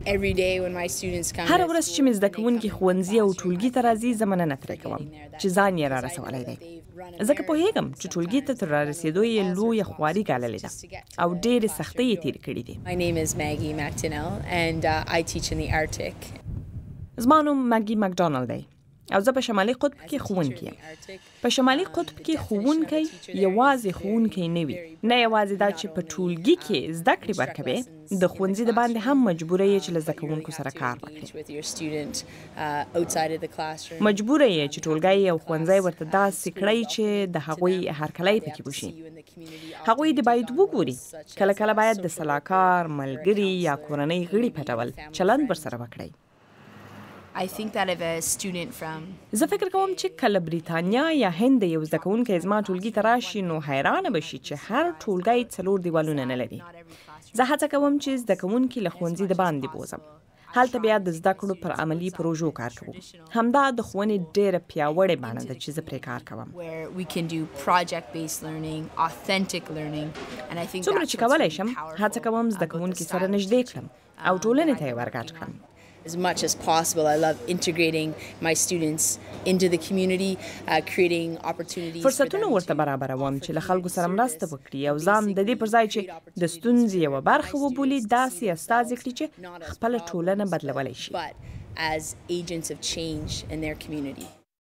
هر ورځ چې مې زده کوونکي ښوونځي او ټولګي ته راځي زه مننه ترې کوم چې ځان یې را رسولی دی. ځکه پوهیږم چې ټولګي ته تر رارسېدو یې لویه خواري ګاللې ده او ډېرې سختۍ یې تېرې کړي دي. زما نوم ماګي مکډانل دی او زه په شمالي قطب کې ښوونکی یم. په شمالي قطب کې ښوونکی یوازې ښوونکی نه وي، نه یوازې دا چې په ټولګي کې زده کړې ورکوي، د ښوونځي د باندې هم مجبوره یې چې له زده کوونکو سره کار وکړي. مجبوره یې چې ټولګی او ښوونځی ورته داسې کړئ چې د هغوی هرکلی پکې وشي. هغوی دې باید وګوري. کله کله باید د سلاکار، ملګري یا کورنۍ غړي پټول چلند ورسره وکړئ. زه فکر کوم چې کله بریتانیا یا هند یو زده کوونکی زما ټولګي ته راشي نو حیرانه بشي چې هر ټولګی 4 دیوالونه نه لري. زه هڅه کوم چې زده کوونکي له ښوونځي د باندې بوزم. هلته بیا د زده کړو پر عملي پروژو کار کوو. همدا د ښوونې ډېره پیاوړې بڼه ده چې زه پرې کار کوم. څومره چې کولی شم هڅه کوم زده کوونکي سره نږدې کړم او ټولنې ته یې ورګډ کړم. As much as possible, I love integrating my students into the community, creating opportunities. فرصتونه ورته برابروم چې له خلکو سره مرسته وکړي او ځان د دې پر ځای چې د ستونزې یوه برخه وبولي داسې استازي کړي چې خپله ټولنه بدلولی شي. But as agents of change in their community.